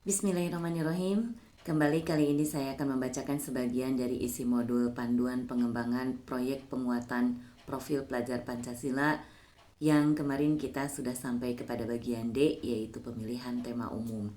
Bismillahirrahmanirrahim. Kembali kali ini saya akan membacakan sebagian dari isi modul panduan pengembangan proyek penguatan profil pelajar Pancasila yang kemarin kita sudah sampai kepada bagian D, yaitu pemilihan tema umum.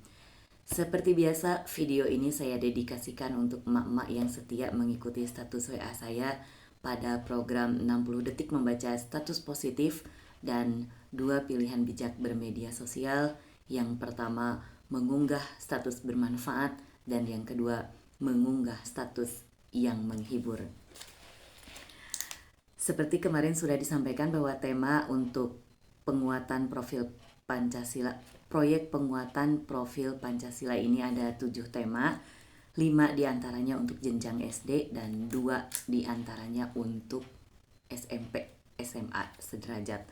Seperti biasa, video ini saya dedikasikan untuk emak-emak yang setia mengikuti status WA saya pada program 60 detik membaca status positif dan 2 pilihan bijak bermedia sosial. Yang pertama, mengunggah status bermanfaat, dan yang kedua, mengunggah status yang menghibur. Seperti kemarin sudah disampaikan bahwa tema untuk penguatan profil Pancasila, proyek penguatan profil Pancasila ini ada 7 tema, 5 diantaranya untuk jenjang SD dan 2 diantaranya untuk SMP, SMA sederajat.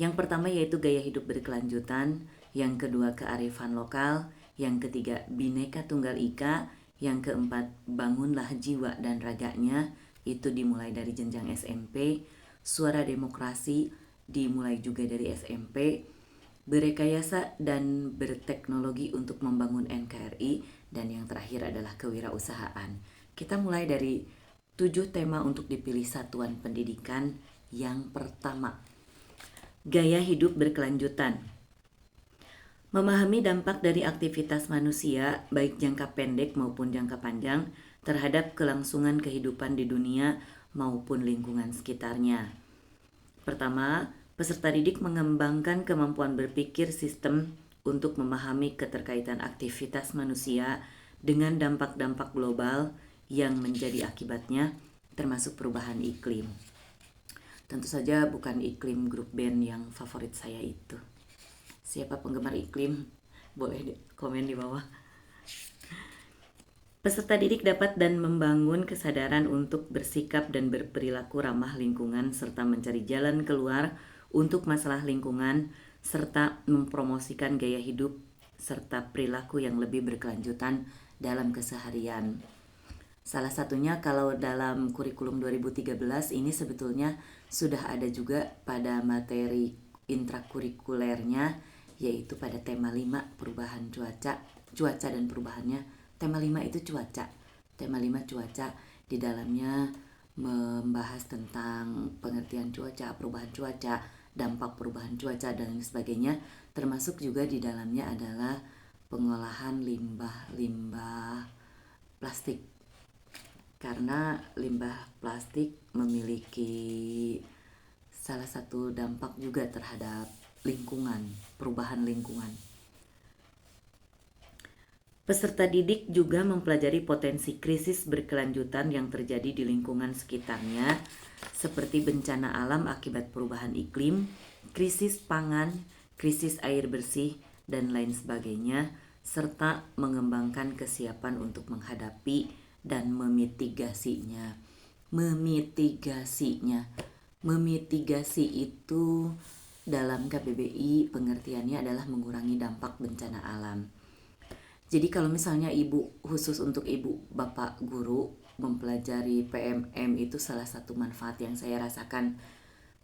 Yang pertama yaitu gaya hidup berkelanjutan, yang kedua kearifan lokal, yang ketiga Bhinneka Tunggal Ika, yang keempat bangunlah jiwa dan raganya, itu dimulai dari jenjang SMP, suara demokrasi dimulai juga dari SMP, berekayasa dan berteknologi untuk membangun NKRI, dan yang terakhir adalah kewirausahaan. Kita mulai dari 7 tema untuk dipilih satuan pendidikan. Yang pertama, gaya hidup berkelanjutan. Memahami dampak dari aktivitas manusia, baik jangka pendek maupun jangka panjang, terhadap kelangsungan kehidupan di dunia maupun lingkungan sekitarnya. Pertama, peserta didik mengembangkan kemampuan berpikir sistem untuk memahami keterkaitan aktivitas manusia dengan dampak-dampak global yang menjadi akibatnya, termasuk perubahan iklim. Tentu saja bukan iklim grup band yang favorit saya itu. Siapa penggemar iklim? Boleh komen di bawah. Peserta didik dapat dan membangun kesadaran untuk bersikap dan berperilaku ramah lingkungan serta mencari jalan keluar untuk masalah lingkungan serta mempromosikan gaya hidup serta perilaku yang lebih berkelanjutan dalam keseharian. Salah satunya kalau dalam kurikulum 2013 ini sebetulnya sudah ada juga pada materi intrakurikulernya, yaitu pada tema 5 perubahan cuaca dan perubahannya. Tema 5 itu cuaca. Tema 5 cuaca, di dalamnya membahas tentang pengertian cuaca, perubahan cuaca, dampak perubahan cuaca dan lain sebagainya. Termasuk juga di dalamnya adalah pengolahan limbah plastik. Karena limbah plastik memiliki salah satu dampak juga terhadap lingkungan, perubahan lingkungan. Peserta didik juga mempelajari potensi krisis berkelanjutan yang terjadi di lingkungan sekitarnya, seperti bencana alam akibat perubahan iklim, krisis pangan, krisis air bersih, dan lain sebagainya, serta mengembangkan kesiapan untuk menghadapi dan memitigasinya. Memitigasi itu dalam KBBI pengertiannya adalah mengurangi dampak bencana alam. Jadi kalau misalnya khusus untuk ibu bapak guru mempelajari PMM, itu salah satu manfaat yang saya rasakan.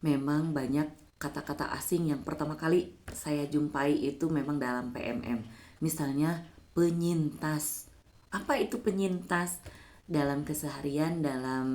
Memang banyak kata-kata asing yang pertama kali saya jumpai itu memang dalam PMM. Misalnya penyintas. Apa itu penyintas? Dalam keseharian, dalam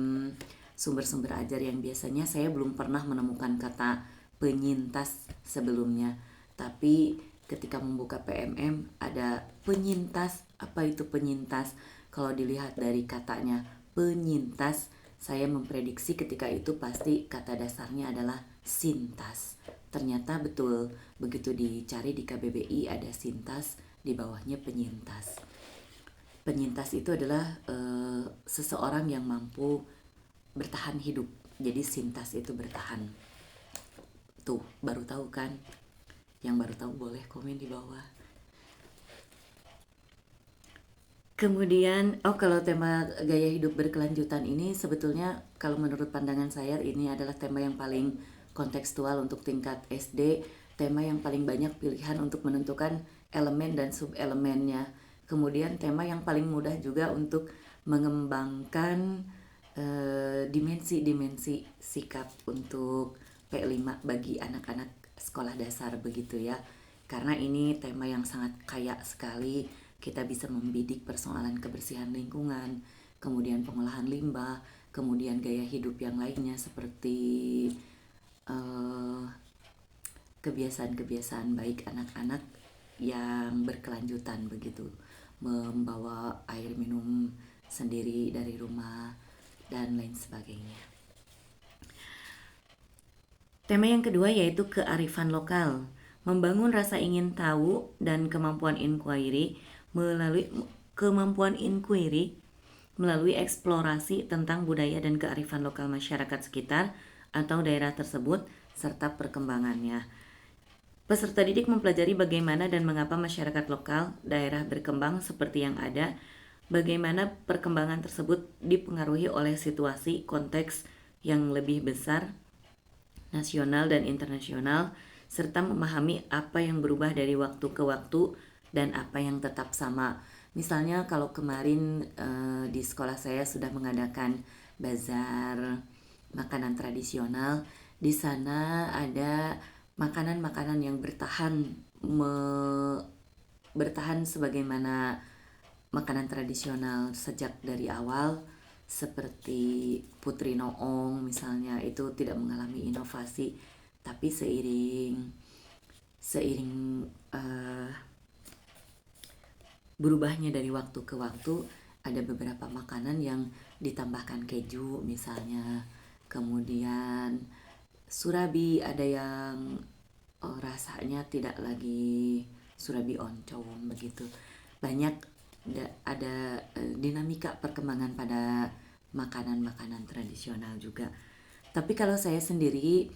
sumber-sumber ajar yang biasanya saya belum pernah menemukan kata penyintas sebelumnya. Tapi ketika membuka PMM ada penyintas. Apa itu penyintas? Kalau dilihat dari katanya penyintas, saya memprediksi ketika itu pasti kata dasarnya adalah sintas. Ternyata betul, begitu dicari di KBBI ada sintas, di bawahnya penyintas. Penyintas itu adalah seseorang yang mampu bertahan hidup. Jadi sintas itu bertahan. Tuh, baru tahu kan? Yang baru tahu boleh komen di bawah. Kemudian, kalau tema gaya hidup berkelanjutan ini sebetulnya kalau menurut pandangan saya ini adalah tema yang paling kontekstual untuk tingkat SD, tema yang paling banyak pilihan untuk menentukan elemen dan subelemennya. Kemudian tema yang paling mudah juga untuk mengembangkan dimensi-dimensi sikap untuk P5 bagi anak-anak sekolah dasar begitu ya. Karena ini tema yang sangat kaya sekali kita bisa membidik persoalan kebersihan lingkungan, kemudian pengolahan limbah, kemudian gaya hidup yang lainnya seperti kebiasaan-kebiasaan baik anak-anak yang berkelanjutan begitu, membawa air minum sendiri dari rumah dan lain sebagainya. Tema yang kedua yaitu kearifan lokal, membangun rasa ingin tahu dan kemampuan inquiry melalui eksplorasi tentang budaya dan kearifan lokal masyarakat sekitar atau daerah tersebut serta perkembangannya. Peserta didik mempelajari bagaimana dan mengapa masyarakat lokal daerah berkembang seperti yang ada, bagaimana perkembangan tersebut dipengaruhi oleh situasi konteks yang lebih besar, nasional dan internasional, serta memahami apa yang berubah dari waktu ke waktu dan apa yang tetap sama. Misalnya kalau kemarin di sekolah saya sudah mengadakan bazar makanan tradisional, di sana ada makanan-makanan yang bertahan sebagaimana makanan tradisional sejak dari awal, seperti Putri Noong misalnya, itu tidak mengalami inovasi, tapi seiring berubahnya dari waktu ke waktu, ada beberapa makanan yang ditambahkan keju misalnya, kemudian surabi ada yang rasanya tidak lagi surabi oncom begitu. Banyak ada dinamika perkembangan pada makanan-makanan tradisional juga. Tapi kalau saya sendiri,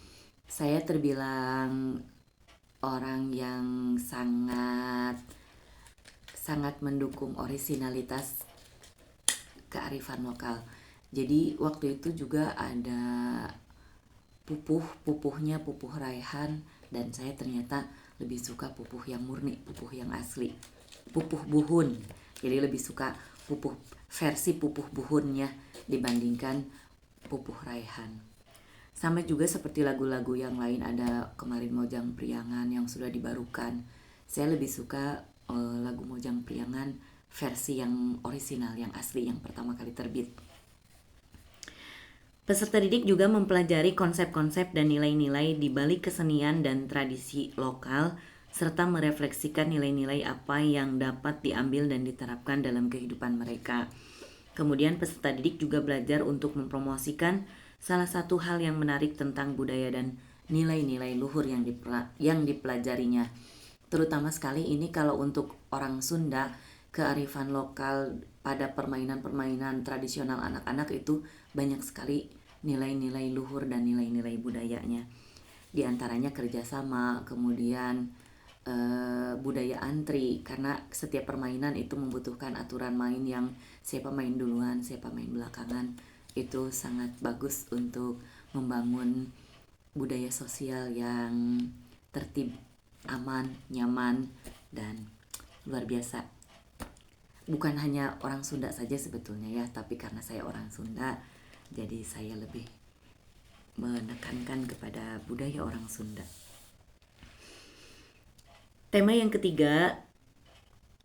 saya terbilang orang yang sangat mendukung orisinalitas kearifan lokal. Jadi waktu itu juga ada pupuhnya pupuh raihan, dan saya ternyata lebih suka pupuh yang murni, pupuh yang asli, pupuh buhun. Jadi lebih suka versi pupuh buhunnya dibandingkan pupuh raihan. Sama juga seperti lagu-lagu yang lain, ada kemarin Mojang Priangan yang sudah dibarukan. Saya lebih suka lagu Mojang Priangan versi yang orisinal, yang asli, yang pertama kali terbit. Peserta didik juga mempelajari konsep-konsep dan nilai-nilai di balik kesenian dan tradisi lokal, serta merefleksikan nilai-nilai apa yang dapat diambil dan diterapkan dalam kehidupan mereka. Kemudian peserta didik juga belajar untuk mempromosikan salah satu hal yang menarik tentang budaya dan nilai-nilai luhur yang dipelajarinya. Terutama sekali ini kalau untuk orang Sunda, kearifan lokal pada permainan-permainan tradisional anak-anak itu banyak sekali nilai-nilai luhur dan nilai-nilai budayanya. Di antaranya kerjasama, kemudian budaya antri, karena setiap permainan itu membutuhkan aturan main yang siapa main duluan, siapa main belakangan. Itu sangat bagus untuk membangun budaya sosial yang tertib, aman, nyaman, dan luar biasa. Bukan hanya orang Sunda saja sebetulnya ya, tapi karena saya orang Sunda, jadi saya lebih menekankan kepada budaya orang Sunda. Tema yang ketiga,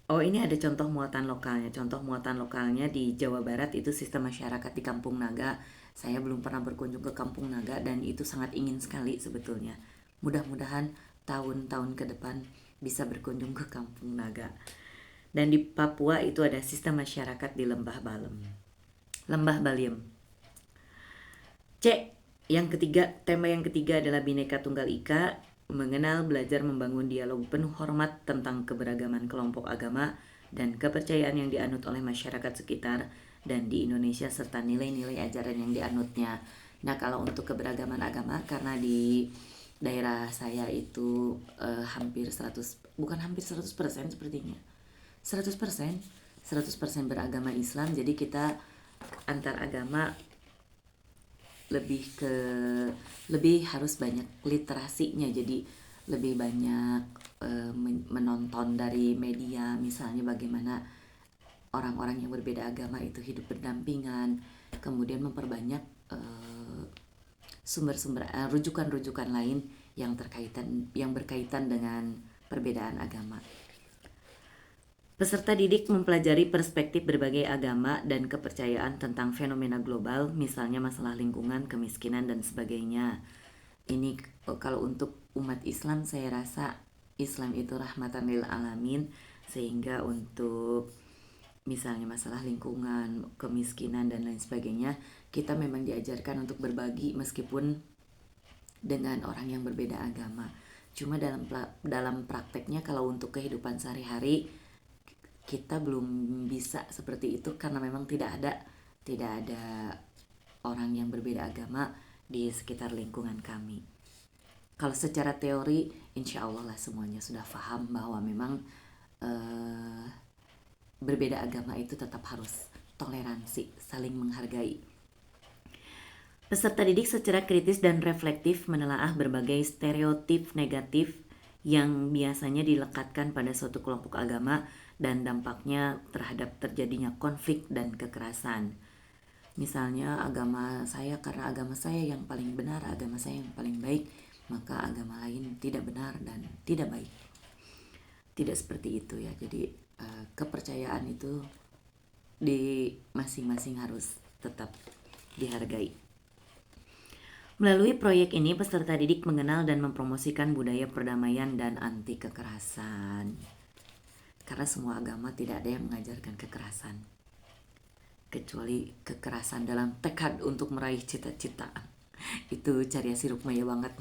ini ada contoh muatan lokalnya. Contoh muatan lokalnya di Jawa Barat itu sistem masyarakat di Kampung Naga. Saya belum pernah berkunjung ke Kampung Naga dan itu sangat ingin sekali sebetulnya. Mudah-mudahan tahun-tahun ke depan bisa berkunjung ke Kampung Naga. Dan di Papua itu ada sistem masyarakat di Lembah Baliem. Tema yang ketiga adalah Bhinneka Tunggal Ika, mengenal, belajar, membangun dialog penuh hormat tentang keberagaman kelompok agama dan kepercayaan yang dianut oleh masyarakat sekitar dan di Indonesia, serta nilai-nilai ajaran yang dianutnya. Nah, kalau untuk keberagaman agama, karena di daerah saya itu hampir 100% sepertinya. 100% beragama Islam, jadi kita antar agama lebih harus banyak literasinya, jadi lebih banyak menonton dari media, misalnya bagaimana orang-orang yang berbeda agama itu hidup berdampingan, kemudian memperbanyak sumber-sumber rujukan-rujukan lain yang berkaitan dengan perbedaan agama. Peserta didik mempelajari perspektif berbagai agama dan kepercayaan tentang fenomena global, misalnya masalah lingkungan, kemiskinan, dan sebagainya. Ini kalau untuk umat Islam, saya rasa Islam itu rahmatan lil alamin, sehingga untuk misalnya masalah lingkungan, kemiskinan, dan lain sebagainya, kita memang diajarkan untuk berbagi meskipun dengan orang yang berbeda agama. Cuma dalam prakteknya, kalau untuk kehidupan sehari-hari, kita belum bisa seperti itu karena memang tidak ada orang yang berbeda agama di sekitar lingkungan kami. Kalau secara teori, insya Allah lah semuanya sudah paham bahwa memang berbeda agama itu tetap harus toleransi, saling menghargai. Peserta didik secara kritis dan reflektif menelaah berbagai stereotip negatif yang biasanya dilekatkan pada suatu kelompok agama dan dampaknya terhadap terjadinya konflik dan kekerasan. Misalnya karena agama saya yang paling benar, agama saya yang paling baik, maka agama lain tidak benar dan tidak baik. Tidak seperti itu ya. Jadi kepercayaan itu di masing-masing harus tetap dihargai. Melalui proyek ini, peserta didik mengenal dan mempromosikan budaya perdamaian dan anti kekerasan. Karena semua agama tidak ada yang mengajarkan kekerasan, kecuali kekerasan dalam tekad untuk meraih cita-cita. Itu Carya Sirukmaya banget.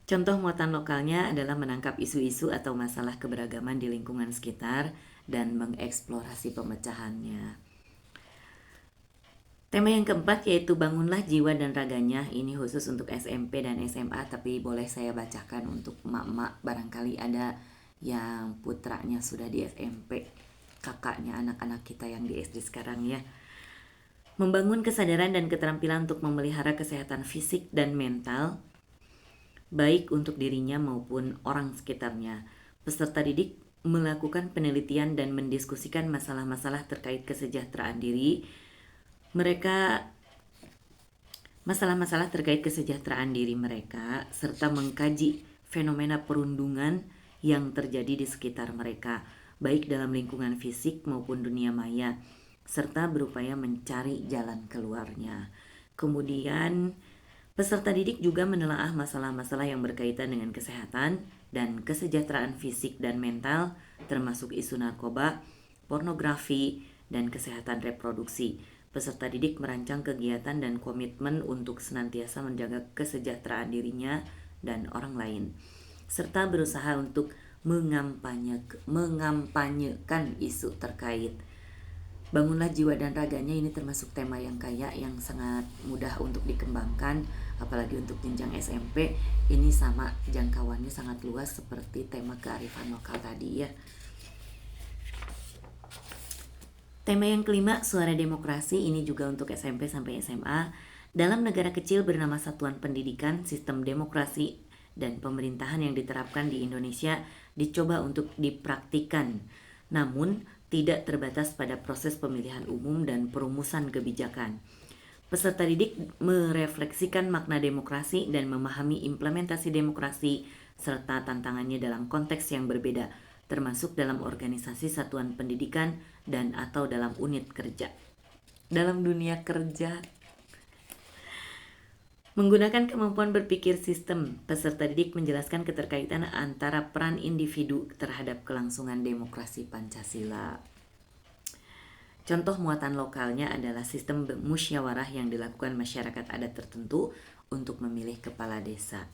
Contoh muatan lokalnya adalah menangkap isu-isu atau masalah keberagaman di lingkungan sekitar dan mengeksplorasi pemecahannya. Tema yang keempat yaitu bangunlah jiwa dan raganya. Ini khusus untuk SMP dan SMA, tapi boleh saya bacakan untuk emak-emak, barangkali ada yang putranya sudah di SMP, kakaknya anak-anak kita yang di SD sekarang ya. Membangun kesadaran dan keterampilan untuk memelihara kesehatan fisik dan mental, baik untuk dirinya maupun orang sekitarnya. Peserta didik melakukan penelitian dan mendiskusikan masalah-masalah terkait kesejahteraan diri mereka, serta mengkaji fenomena perundungan yang terjadi di sekitar mereka, baik dalam lingkungan fisik maupun dunia maya, serta berupaya mencari jalan keluarnya. Kemudian, peserta didik juga menelaah masalah-masalah yang berkaitan dengan kesehatan dan kesejahteraan fisik dan mental, termasuk isu narkoba, pornografi, dan kesehatan reproduksi. Peserta didik merancang kegiatan dan komitmen untuk senantiasa menjaga kesejahteraan dirinya dan orang lain, serta berusaha untuk mengampanyekan isu terkait. Bangunlah jiwa dan raganya ini termasuk tema yang kaya, yang sangat mudah untuk dikembangkan, apalagi untuk jenjang SMP. Ini sama jangkauannya sangat luas seperti tema kearifan lokal tadi ya. Tema yang kelima, suara demokrasi, ini juga untuk SMP sampai SMA. Dalam negara kecil bernama Satuan Pendidikan, sistem demokrasi dan pemerintahan yang diterapkan di Indonesia dicoba untuk dipraktikkan, namun tidak terbatas pada proses pemilihan umum dan perumusan kebijakan. Peserta didik merefleksikan makna demokrasi dan memahami implementasi demokrasi serta tantangannya dalam konteks yang berbeda, termasuk dalam organisasi satuan pendidikan dan atau dalam unit kerja. Dalam dunia kerja, menggunakan kemampuan berpikir sistem, peserta didik menjelaskan keterkaitan antara peran individu terhadap kelangsungan demokrasi Pancasila. Contoh muatan lokalnya adalah sistem musyawarah yang dilakukan masyarakat adat tertentu untuk memilih kepala desa.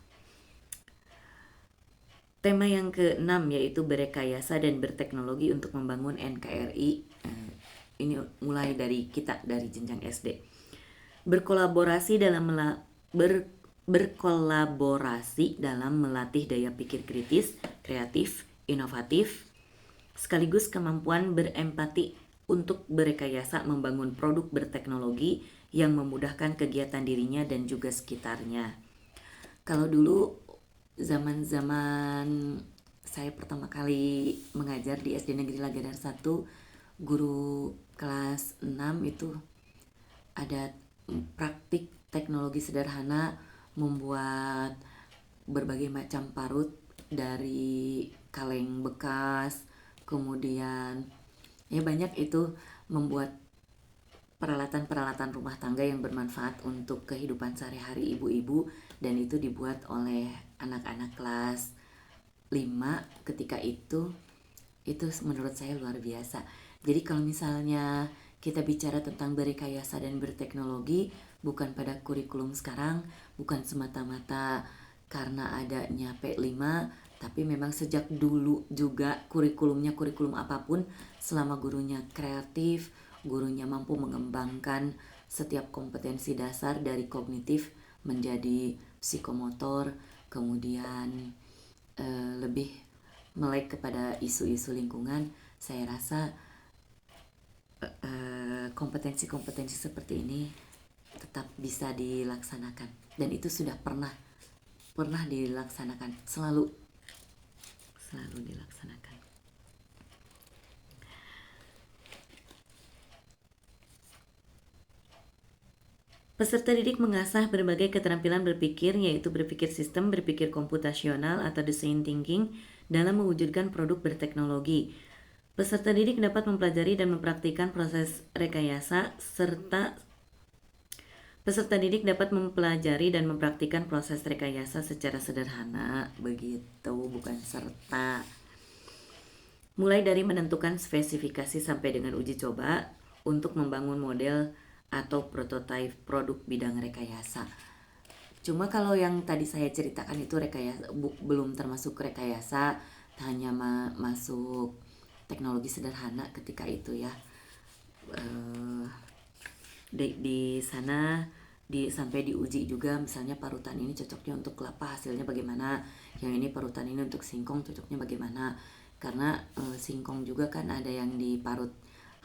Tema yang keenam yaitu berekayasa dan berteknologi untuk membangun NKRI. Ini mulai dari kita, dari jenjang SD. Berkolaborasi dalam melatih daya pikir kritis, kreatif, inovatif, sekaligus kemampuan berempati untuk berekayasa membangun produk berteknologi yang memudahkan kegiatan dirinya dan juga sekitarnya. Kalau dulu zaman saya pertama kali mengajar di SD Negeri Lagadar 1, guru kelas 6 itu ada praktik teknologi sederhana membuat berbagai macam parut dari kaleng bekas, kemudian ya banyak itu membuat peralatan-peralatan rumah tangga yang bermanfaat untuk kehidupan sehari-hari ibu-ibu, dan itu dibuat oleh anak-anak kelas 5 ketika itu menurut saya luar biasa. Jadi kalau misalnya kita bicara tentang berrekayasa dan berteknologi, bukan pada kurikulum sekarang, bukan semata-mata karena adanya P5, tapi memang sejak dulu juga kurikulum apapun, selama gurunya kreatif, gurunya mampu mengembangkan setiap kompetensi dasar dari kognitif menjadi psikomotor, kemudian lebih melek kepada isu-isu lingkungan, saya rasa kompetensi-kompetensi seperti ini tetap bisa dilaksanakan, dan itu sudah pernah dilaksanakan, selalu dilaksanakan. Peserta didik mengasah berbagai keterampilan berpikir, yaitu berpikir sistem, berpikir komputasional atau design thinking dalam mewujudkan produk berteknologi. Peserta didik dapat mempelajari dan mempraktikkan proses rekayasa secara sederhana, begitu, bukan serta. Mulai dari menentukan spesifikasi sampai dengan uji coba untuk membangun model atau prototipe produk bidang rekayasa. Cuma kalau yang tadi saya ceritakan itu rekayasa, belum termasuk rekayasa, hanya masuk teknologi sederhana ketika itu ya. Di sana sampai diuji juga, misalnya parutan ini cocoknya untuk kelapa, hasilnya bagaimana, yang ini parutan ini untuk singkong cocoknya bagaimana, karena singkong juga kan ada yang diparut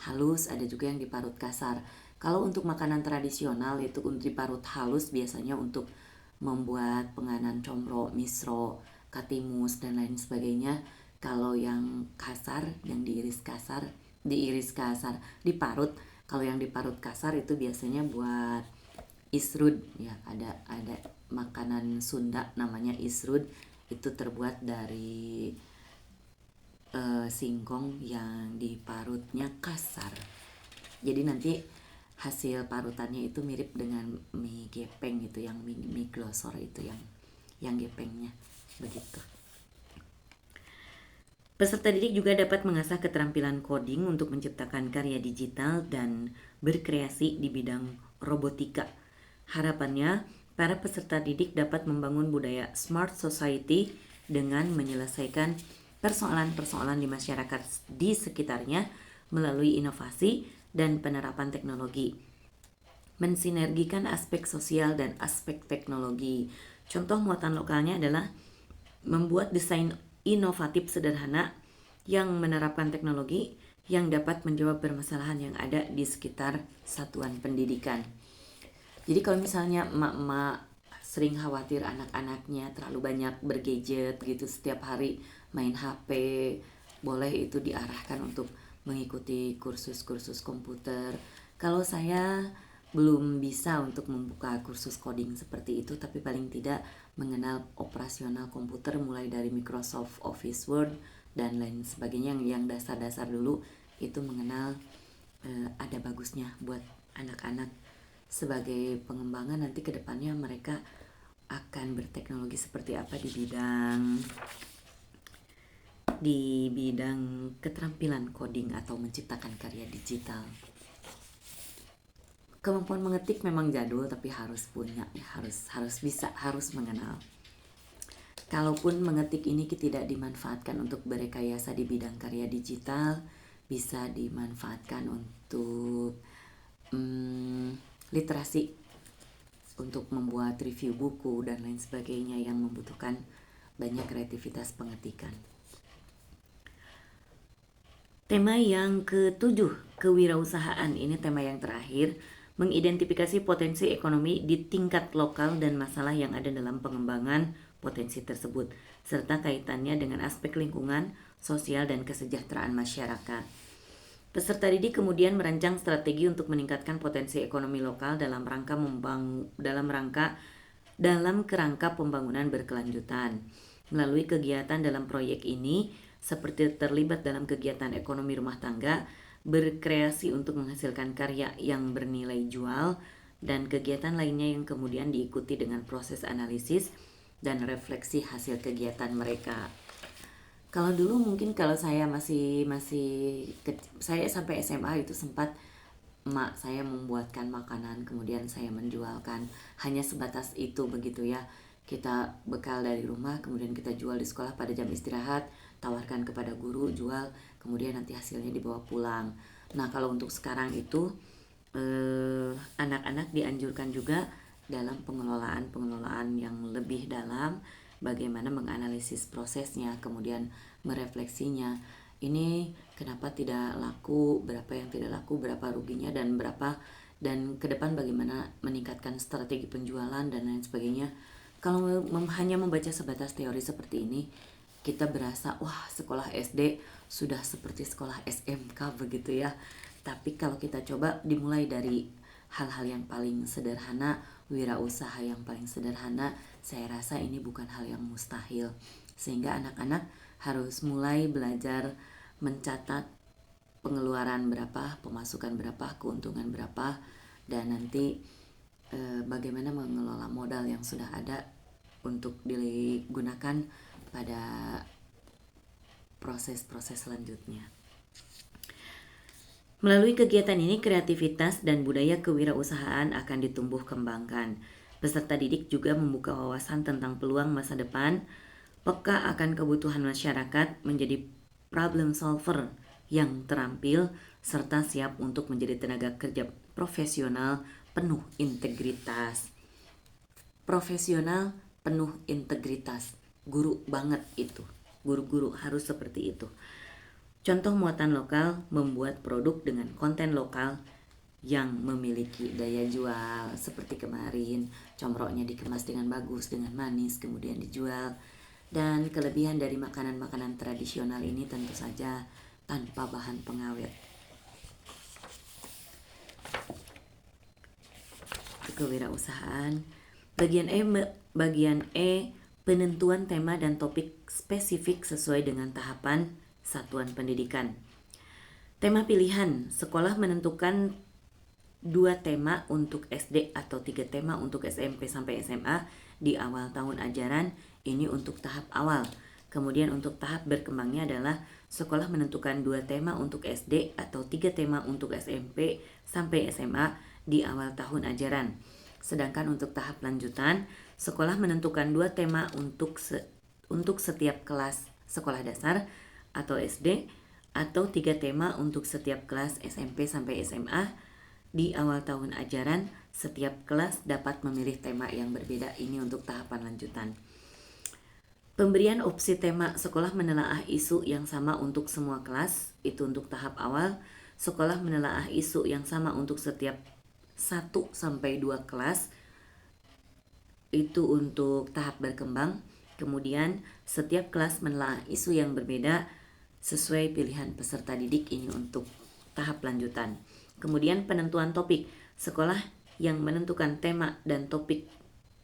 halus, ada juga yang diparut kasar. Kalau untuk makanan tradisional itu untuk diparut halus biasanya untuk membuat penganan combro, misro, katimus dan lain sebagainya. Kalau yang kasar, yang diiris kasar, diparut. Kalau yang diparut kasar itu biasanya buat isrud ya, ada makanan Sunda namanya isrud, itu terbuat dari singkong yang diparutnya kasar. Jadi nanti hasil parutannya itu mirip dengan mie gepeng gitu, yang mie glosor itu yang gepengnya begitu. Peserta didik juga dapat mengasah keterampilan coding untuk menciptakan karya digital dan berkreasi di bidang robotika. Harapannya, para peserta didik dapat membangun budaya smart society dengan menyelesaikan persoalan-persoalan di masyarakat di sekitarnya melalui inovasi dan penerapan teknologi. Mensinergikan aspek sosial dan aspek teknologi. Contoh muatan lokalnya adalah membuat desain inovatif sederhana yang menerapkan teknologi yang dapat menjawab permasalahan yang ada di sekitar satuan pendidikan. Jadi kalau misalnya emak-emak sering khawatir anak-anaknya terlalu banyak bergadget gitu, setiap hari main HP, boleh itu diarahkan untuk mengikuti kursus-kursus komputer. Kalau saya belum bisa untuk membuka kursus coding seperti itu, tapi paling tidak mengenal operasional komputer mulai dari Microsoft Office Word dan lain sebagainya, yang dasar-dasar dulu itu mengenal, ada bagusnya buat anak-anak sebagai pengembangan nanti ke depannya mereka akan berteknologi seperti apa di bidang keterampilan coding atau menciptakan karya digital. Kemampuan mengetik memang jadul, tapi harus punya ya, harus bisa, harus mengenal. Kalaupun mengetik ini tidak dimanfaatkan untuk berrekayasa di bidang karya digital, bisa dimanfaatkan untuk literasi, untuk membuat review buku dan lain sebagainya yang membutuhkan banyak kreativitas pengetikan. Tema yang ke-7, kewirausahaan, ini tema yang terakhir, mengidentifikasi potensi ekonomi di tingkat lokal dan masalah yang ada dalam pengembangan potensi tersebut, serta kaitannya dengan aspek lingkungan, sosial, dan kesejahteraan masyarakat. Peserta didik kemudian merancang strategi untuk meningkatkan potensi ekonomi lokal dalam kerangka pembangunan berkelanjutan. Melalui kegiatan dalam proyek ini, seperti terlibat dalam kegiatan ekonomi rumah tangga, berkreasi untuk menghasilkan karya yang bernilai jual, dan kegiatan lainnya yang kemudian diikuti dengan proses analisis dan refleksi hasil kegiatan mereka. Kalau dulu mungkin kalau saya saya sampai SMA itu sempat emak saya membuatkan makanan kemudian saya menjualkan, hanya sebatas itu begitu ya. Kita bekal dari rumah kemudian kita jual di sekolah pada jam istirahat, tawarkan kepada guru, jual, kemudian nanti hasilnya dibawa pulang. Nah, kalau untuk sekarang itu anak-anak dianjurkan juga dalam pengelolaan yang lebih dalam, bagaimana menganalisis prosesnya, kemudian merefleksinya. Ini kenapa tidak laku, berapa yang tidak laku, berapa ruginya, dan ke depan bagaimana meningkatkan strategi penjualan dan lain sebagainya. Kalau hanya membaca sebatas teori seperti ini, kita berasa wah, sekolah SD sudah seperti sekolah SMK begitu ya. Tapi kalau kita coba dimulai dari hal-hal yang paling sederhana, wirausaha yang paling sederhana, saya rasa ini bukan hal yang mustahil. Sehingga anak-anak harus mulai belajar mencatat pengeluaran berapa, pemasukan berapa, keuntungan berapa, dan nanti bagaimana mengelola modal yang sudah ada untuk digunakan pada proses-proses selanjutnya. Melalui kegiatan ini, kreativitas dan budaya kewirausahaan akan ditumbuh kembangkan. Peserta didik juga membuka wawasan tentang peluang masa depan, peka akan kebutuhan masyarakat, menjadi problem solver yang terampil, serta siap untuk menjadi tenaga kerja profesional penuh integritas. Profesional penuh integritas. Guru banget itu. Guru-guru harus seperti itu. Contoh muatan lokal, membuat produk dengan konten lokal yang memiliki daya jual. Seperti kemarin, comroknya dikemas dengan bagus, dengan manis, kemudian dijual. Dan kelebihan dari makanan-makanan tradisional ini tentu saja tanpa bahan pengawet. Kewirausahaan. Bagian E, penentuan tema dan topik spesifik sesuai dengan tahapan satuan pendidikan. Tema pilihan, sekolah menentukan 2 tema untuk SD atau 3 tema untuk SMP sampai SMA di awal tahun ajaran, ini untuk tahap awal. Kemudian untuk tahap berkembangnya adalah sekolah menentukan 2 tema untuk SD atau 3 tema untuk SMP sampai SMA di awal tahun ajaran. Sedangkan untuk tahap lanjutan, sekolah menentukan 2 tema untuk setiap kelas sekolah dasar atau SD, atau 3 tema untuk setiap kelas SMP sampai SMA. Di awal tahun ajaran, setiap kelas dapat memilih tema yang berbeda. Ini untuk tahapan lanjutan. Pemberian opsi tema, sekolah menelaah isu yang sama untuk semua kelas, itu untuk tahap awal. Sekolah menelaah isu yang sama untuk setiap 1-2 kelas, itu untuk tahap berkembang. Kemudian setiap kelas menelaah isu yang berbeda sesuai pilihan peserta didik, ini untuk tahap lanjutan. Kemudian penentuan topik, sekolah yang menentukan tema dan topik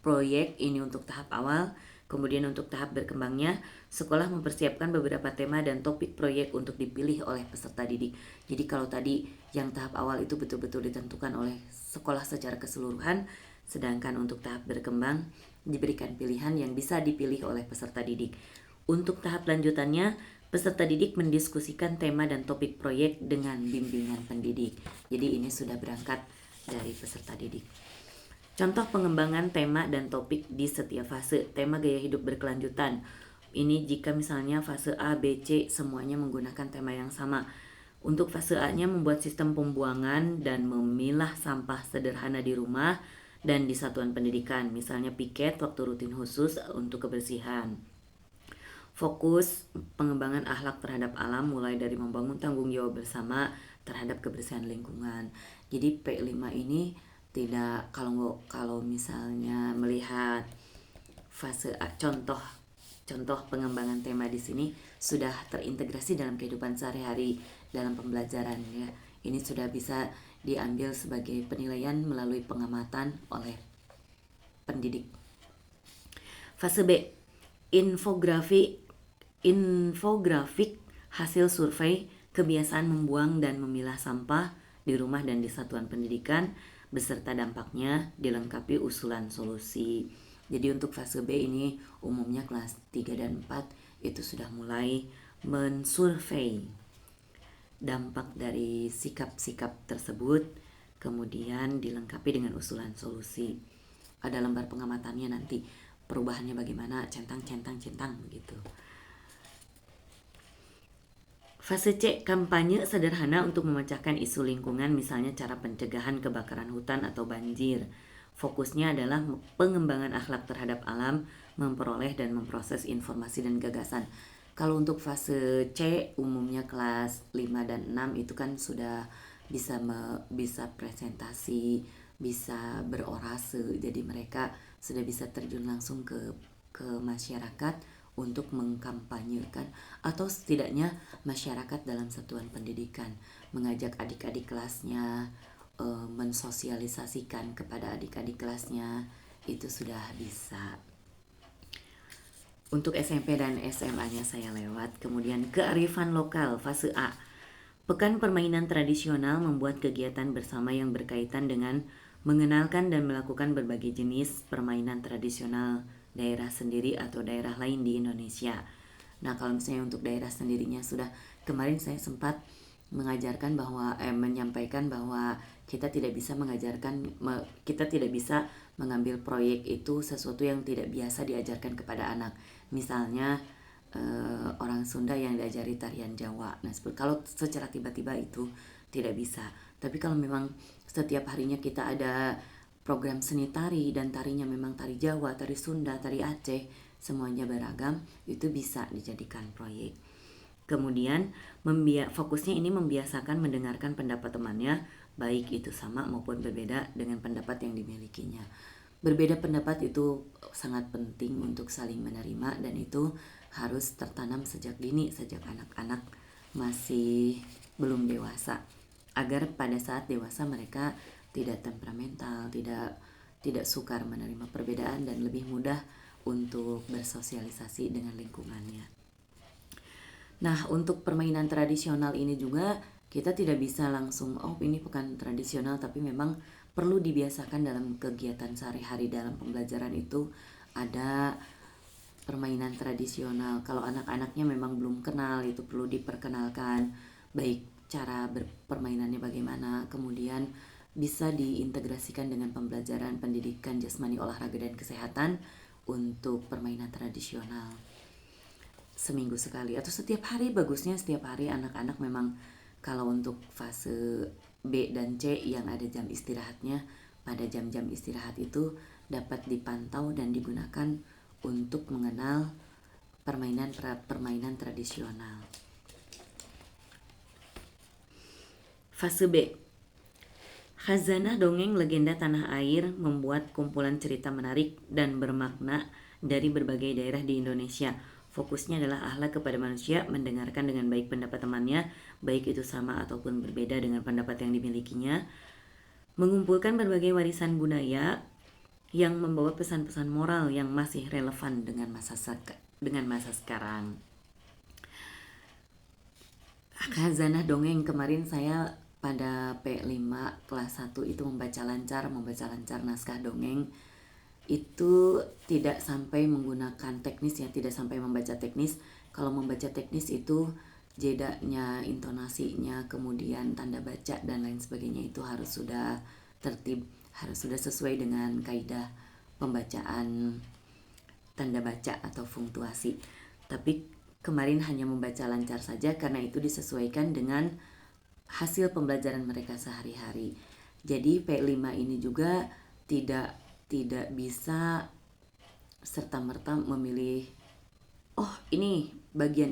proyek, ini untuk tahap awal. Kemudian untuk tahap berkembangnya, sekolah mempersiapkan beberapa tema dan topik proyek untuk dipilih oleh peserta didik. Jadi kalau tadi yang tahap awal itu betul-betul ditentukan oleh sekolah secara keseluruhan, sedangkan untuk tahap berkembang diberikan pilihan yang bisa dipilih oleh peserta didik. Untuk tahap lanjutannya, peserta didik mendiskusikan tema dan topik proyek dengan bimbingan pendidik. Jadi ini sudah berangkat dari peserta didik. Contoh pengembangan tema dan topik di setiap fase. Tema gaya hidup berkelanjutan. Ini jika misalnya fase A, B, C semuanya menggunakan tema yang sama. Untuk fase A-nya membuat sistem pembuangan dan memilah sampah sederhana di rumah dan di satuan pendidikan. Misalnya piket waktu rutin khusus untuk kebersihan. Fokus pengembangan akhlak terhadap alam mulai dari membangun tanggung jawab bersama terhadap kebersihan lingkungan. Jadi P5 ini tidak, kalau misalnya melihat fase A, contoh pengembangan tema di sini sudah terintegrasi dalam kehidupan sehari-hari dalam pembelajaran ya. Ini sudah bisa diambil sebagai penilaian melalui pengamatan oleh pendidik. Fase B, infografik hasil survei kebiasaan membuang dan memilah sampah di rumah dan di satuan pendidikan beserta dampaknya, dilengkapi usulan solusi. Jadi untuk fase B ini umumnya kelas 3 dan 4 itu sudah mulai mensurvei dampak dari sikap-sikap tersebut, kemudian dilengkapi dengan usulan solusi. Ada lembar pengamatannya nanti, perubahannya bagaimana, centang begitu. Fase C, kampanye sederhana untuk memecahkan isu lingkungan, misalnya cara pencegahan kebakaran hutan atau banjir. Fokusnya adalah pengembangan akhlak terhadap alam, memperoleh dan memproses informasi dan gagasan. Kalau untuk fase C, umumnya kelas 5 dan 6 itu kan sudah bisa presentasi, bisa berorase. Jadi mereka sudah bisa terjun langsung ke masyarakat untuk mengkampanyekan, atau setidaknya masyarakat dalam satuan pendidikan mengajak adik-adik kelasnya, mensosialisasikan kepada adik-adik kelasnya, itu sudah bisa. Untuk SMP dan SMA-nya saya lewat. Kemudian kearifan lokal fase A. Pekan permainan tradisional membuat kegiatan bersama yang berkaitan dengan mengenalkan dan melakukan berbagai jenis permainan tradisional daerah sendiri atau daerah lain di Indonesia. Nah, kalau misalnya untuk daerah sendirinya sudah, kemarin saya sempat menyampaikan bahwa kita tidak bisa mengambil proyek itu sesuatu yang tidak biasa diajarkan kepada anak. Misalnya orang Sunda yang diajari tarian Jawa. Nah, kalau secara tiba-tiba itu tidak bisa. Tapi kalau memang setiap harinya kita ada program seni tari dan tarinya memang tari Jawa, tari Sunda, tari Aceh, semuanya beragam, itu bisa dijadikan proyek. Kemudian fokusnya ini membiasakan mendengarkan pendapat temannya, baik itu sama maupun berbeda dengan pendapat yang dimilikinya. Berbeda pendapat itu sangat penting untuk saling menerima, dan itu harus tertanam sejak dini, sejak anak-anak masih belum dewasa, agar pada saat dewasa mereka tidak temperamental, tidak sukar menerima perbedaan dan lebih mudah untuk bersosialisasi dengan lingkungannya. Nah, untuk permainan tradisional ini juga kita tidak bisa langsung, ini pekan tradisional, tapi memang perlu dibiasakan dalam kegiatan sehari-hari. Dalam pembelajaran itu ada permainan tradisional. Kalau anak-anaknya memang belum kenal, itu perlu diperkenalkan, baik cara permainannya bagaimana, kemudian bisa diintegrasikan dengan pembelajaran pendidikan jasmani, olahraga, dan kesehatan untuk permainan tradisional. Seminggu sekali atau setiap hari, bagusnya setiap hari. Anak-anak memang kalau untuk fase B dan C yang ada jam istirahatnya, pada jam-jam istirahat itu dapat dipantau dan digunakan untuk mengenal permainan tradisional. Fase B, Khazanah Dongeng Legenda Tanah Air membuat kumpulan cerita menarik dan bermakna dari berbagai daerah di Indonesia. Fokusnya adalah akhlak kepada manusia, mendengarkan dengan baik pendapat temannya, baik itu sama ataupun berbeda dengan pendapat yang dimilikinya, mengumpulkan berbagai warisan budaya yang membawa pesan-pesan moral yang masih relevan dengan masa sekarang. Khazanah Dongeng kemarin saya pada P5 kelas 1 itu membaca lancar naskah dongeng. Itu tidak sampai menggunakan teknis, tidak sampai membaca teknis. Kalau membaca teknis itu jedanya, intonasinya, kemudian tanda baca dan lain sebagainya itu harus sudah tertib, harus sudah sesuai dengan kaidah pembacaan tanda baca atau punktuasi. Tapi kemarin hanya membaca lancar saja karena itu disesuaikan dengan hasil pembelajaran mereka sehari-hari. Jadi P5 ini juga tidak bisa serta-merta memilih ini bagian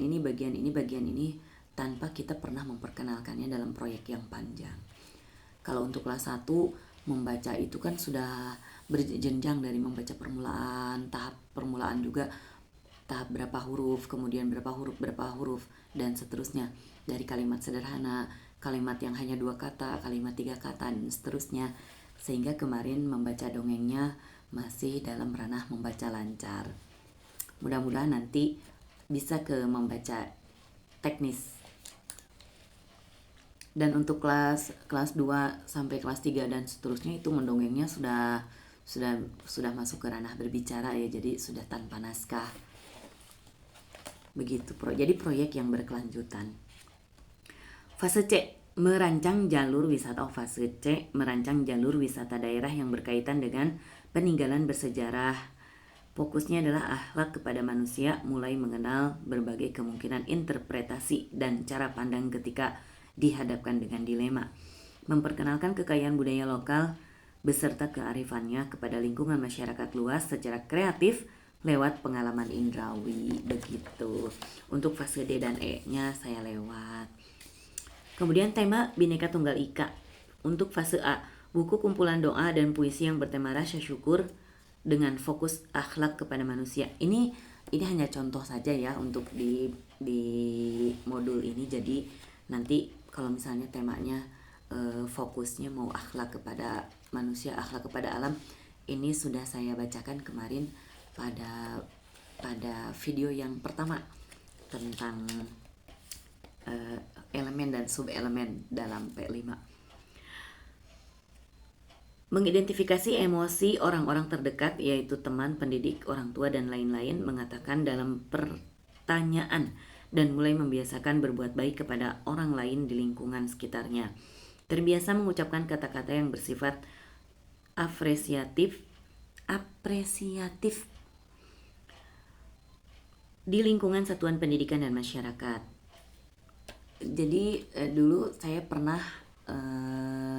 ini tanpa kita pernah memperkenalkannya dalam proyek yang panjang. Kalau untuk kelas 1 membaca itu kan sudah berjenjang dari membaca permulaan, tahap permulaan juga tahap berapa huruf, kemudian berapa huruf dan seterusnya, dari kalimat sederhana, kalimat yang hanya 2 kata, kalimat 3 kata, dan seterusnya. Sehingga kemarin membaca dongengnya masih dalam ranah membaca lancar. Mudah-mudahan nanti bisa ke membaca teknis. Dan untuk kelas 2 sampai kelas 3 dan seterusnya itu mendongengnya sudah masuk ke ranah berbicara ya, jadi sudah tanpa naskah. Begitu, jadi proyek yang berkelanjutan. Fase C, merancang jalur wisata. Fase C, merancang jalur wisata daerah yang berkaitan dengan peninggalan bersejarah. Fokusnya adalah akhlak kepada manusia, mulai mengenal berbagai kemungkinan interpretasi dan cara pandang ketika dihadapkan dengan dilema. Memperkenalkan kekayaan budaya lokal beserta kearifannya kepada lingkungan masyarakat luas secara kreatif lewat pengalaman indrawi. Begitu. Untuk fase D dan E-nya saya lewat. Kemudian tema Bhinneka Tunggal Ika. Untuk fase A, buku kumpulan doa dan puisi yang bertema rasa syukur dengan fokus akhlak kepada manusia. Ini hanya contoh saja ya untuk di modul ini. Jadi nanti kalau misalnya temanya fokusnya mau akhlak kepada manusia, akhlak kepada alam, ini sudah saya bacakan kemarin pada video yang pertama tentang elemen dan subelemen dalam P5. Mengidentifikasi emosi orang-orang terdekat, yaitu teman, pendidik, orang tua, dan lain-lain, mengatakan dalam pertanyaan, dan mulai membiasakan berbuat baik kepada orang lain di lingkungan sekitarnya. Terbiasa mengucapkan kata-kata yang bersifat apresiatif di lingkungan satuan pendidikan dan masyarakat. Jadi dulu saya pernah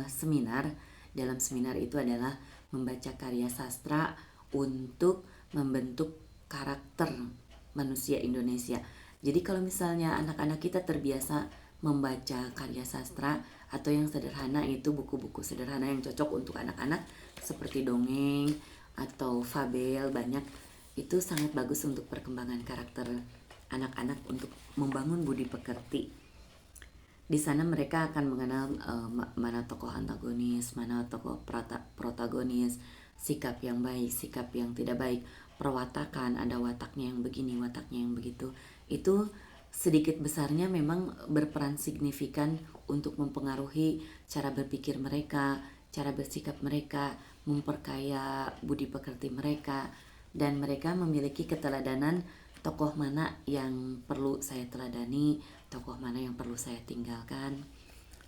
seminar. Dalam seminar itu adalah membaca karya sastra untuk membentuk karakter manusia Indonesia. Jadi kalau misalnya anak-anak kita terbiasa membaca karya sastra atau yang sederhana, itu buku-buku sederhana yang cocok untuk anak-anak seperti dongeng atau fabel, banyak, itu sangat bagus untuk perkembangan karakter anak-anak untuk membangun budi pekerti. Di sana mereka akan mengenal mana tokoh antagonis, mana tokoh protagonis, sikap yang baik, sikap yang tidak baik, perwatakan, ada wataknya yang begini, wataknya yang begitu. Itu sedikit besarnya memang berperan signifikan untuk mempengaruhi cara berpikir mereka, cara bersikap mereka, memperkaya budi pekerti mereka, dan mereka memiliki keteladanan tokoh mana yang perlu saya teladani, tokoh mana yang perlu saya tinggalkan.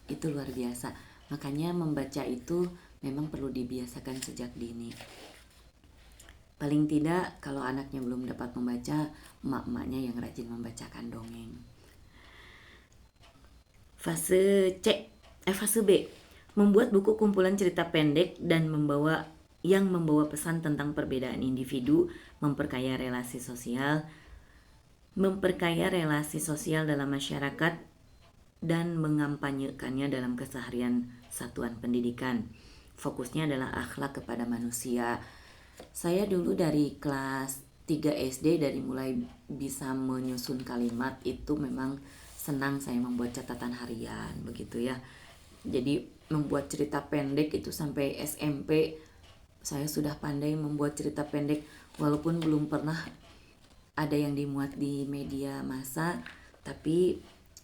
Itu luar biasa. Makanya membaca itu memang perlu dibiasakan sejak dini. Paling tidak kalau anaknya belum dapat membaca, emak-emaknya yang rajin membacakan dongeng. Fase B, membuat buku kumpulan cerita pendek dan membawa pesan tentang perbedaan individu, memperkaya relasi sosial dalam masyarakat, dan mengampanyekannya dalam keseharian satuan pendidikan. Fokusnya adalah akhlak kepada manusia. Saya dulu dari kelas 3 SD, dari mulai bisa menyusun kalimat itu memang senang saya membuat catatan harian begitu ya. Jadi membuat cerita pendek itu sampai SMP saya sudah pandai membuat cerita pendek, walaupun belum pernah ada yang dimuat di media massa, tapi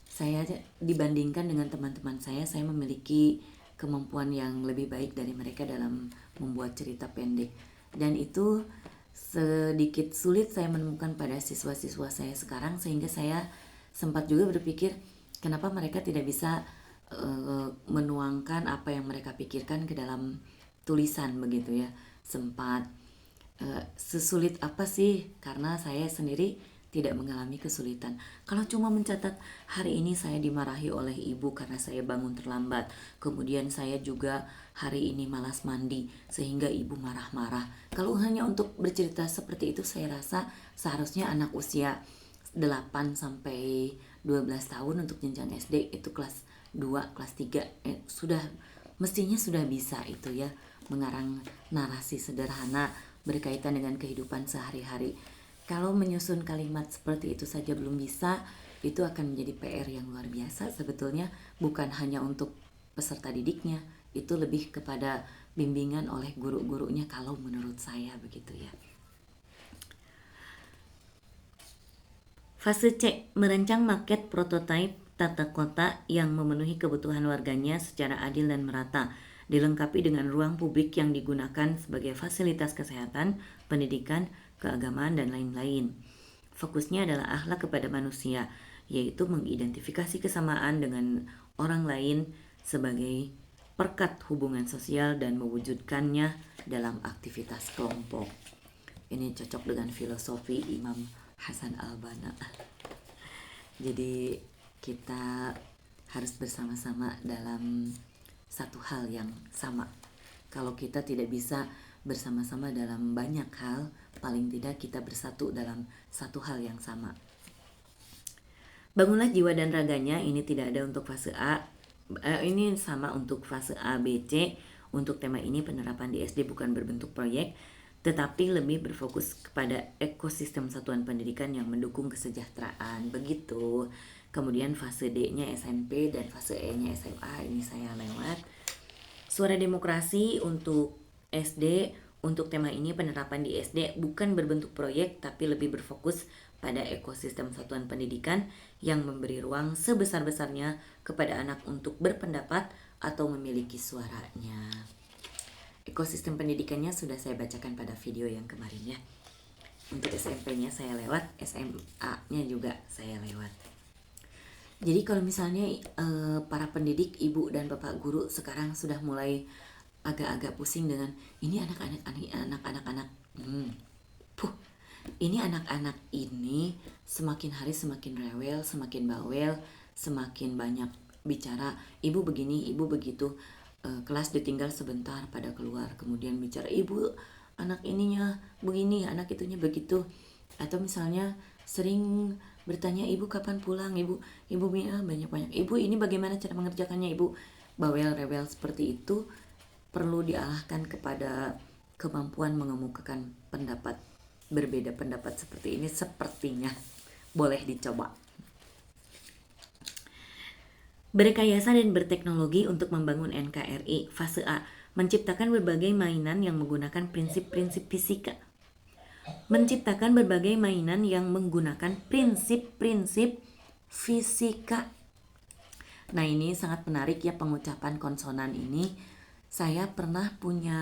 saya dibandingkan dengan teman-teman saya memiliki kemampuan yang lebih baik dari mereka dalam membuat cerita pendek. Dan itu sedikit sulit saya menemukan pada siswa-siswa saya sekarang, sehingga saya sempat juga berpikir kenapa mereka tidak bisa menuangkan apa yang mereka pikirkan ke dalam tulisan begitu ya. Sempat sesulit apa sih? Karena saya sendiri tidak mengalami kesulitan. Kalau cuma mencatat hari ini saya dimarahi oleh ibu karena saya bangun terlambat, kemudian saya juga hari ini malas mandi sehingga ibu marah-marah. Kalau hanya untuk bercerita seperti itu, saya rasa seharusnya anak usia 8 sampai 12 tahun untuk jenjang SD itu kelas 2, kelas 3 mestinya sudah bisa itu ya, mengarang narasi sederhana berkaitan dengan kehidupan sehari-hari. Kalau menyusun kalimat seperti itu saja belum bisa, itu akan menjadi PR yang luar biasa sebetulnya, bukan hanya untuk peserta didiknya, itu lebih kepada bimbingan oleh guru-gurunya kalau menurut saya begitu ya. Fase C, merancang maket prototipe tata kota yang memenuhi kebutuhan warganya secara adil dan merata, dilengkapi dengan ruang publik yang digunakan sebagai fasilitas kesehatan, pendidikan, keagamaan, dan lain-lain. Fokusnya adalah akhlak kepada manusia, yaitu mengidentifikasi kesamaan dengan orang lain sebagai perkat hubungan sosial dan mewujudkannya dalam aktivitas kelompok. Ini cocok dengan filosofi Imam Hasan al-Banna. Jadi kita harus bersama-sama dalam satu hal yang sama. Kalau kita tidak bisa bersama-sama dalam banyak hal, paling tidak kita bersatu dalam satu hal yang sama. Bangunlah jiwa dan raganya, ini tidak ada untuk fase A. Ini sama untuk fase A, B, C. Untuk tema ini penerapan di SD bukan berbentuk proyek, tetapi lebih berfokus kepada ekosistem satuan pendidikan yang mendukung kesejahteraan. Begitu. Kemudian fase D-nya SMP dan fase E-nya SMA, ini saya lewat. Suara demokrasi untuk SD, untuk tema ini penerapan di SD bukan berbentuk proyek, tapi lebih berfokus pada ekosistem satuan pendidikan yang memberi ruang sebesar-besarnya kepada anak untuk berpendapat atau memiliki suaranya. Ekosistem pendidikannya sudah saya bacakan pada video yang kemarin ya. Untuk SMP-nya saya lewat, SMA-nya juga saya lewat. Jadi kalau misalnya para pendidik, ibu dan bapak guru sekarang sudah mulai agak-agak pusing dengan ini anak-anak. Ini anak-anak ini semakin hari semakin rewel, semakin bawel, semakin banyak bicara, ibu begini, ibu begitu. Kelas ditinggal sebentar pada keluar, kemudian bicara, ibu anak ininya begini, anak itunya begitu. Atau misalnya sering bertanya, ibu kapan pulang, ibu banyak-banyak, ibu ini bagaimana cara mengerjakannya, ibu bawel rewel seperti itu. Perlu diarahkan kepada kemampuan mengemukakan pendapat. Berbeda pendapat seperti ini sepertinya boleh dicoba. Berrekayasa dan berteknologi untuk membangun NKRI. Fase A, menciptakan berbagai mainan yang menggunakan prinsip-prinsip fisika. Menciptakan berbagai mainan yang menggunakan prinsip-prinsip fisika. Nah, ini sangat menarik ya pengucapan konsonan ini. Saya pernah punya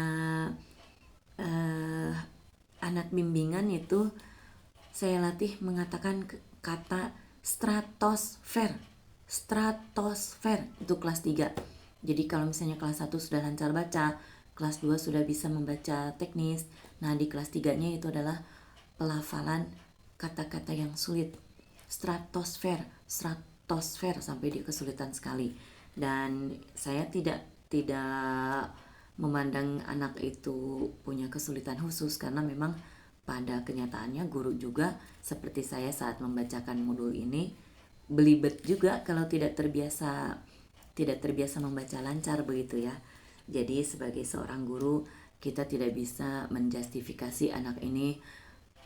anak bimbingan itu, saya latih mengatakan kata stratosfer itu kelas 3. Jadi kalau misalnya kelas 1 sudah lancar baca, kelas 2 sudah bisa membaca teknis. Nah, di kelas 3-nya itu adalah pelafalan kata-kata yang sulit. Stratosfer sampai dia kesulitan sekali. Dan saya tidak memandang anak itu punya kesulitan khusus, karena memang pada kenyataannya guru juga seperti saya saat membacakan modul ini belibet juga kalau tidak terbiasa membaca lancar begitu ya. Jadi sebagai seorang guru kita tidak bisa menjustifikasi anak ini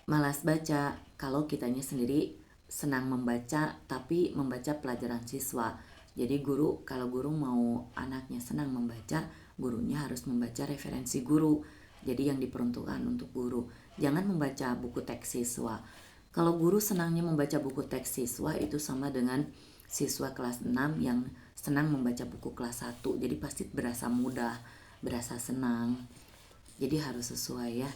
malas baca kalau kitanya sendiri senang membaca tapi membaca pelajaran siswa. Jadi kalau guru mau anaknya senang membaca, gurunya harus membaca referensi guru. Jadi yang diperuntukkan untuk guru. Jangan membaca buku teks siswa. Kalau guru senangnya membaca buku teks siswa, itu sama dengan siswa kelas 6 yang senang membaca buku kelas 1. Jadi pasti berasa mudah, berasa senang. Jadi harus sesuai ya.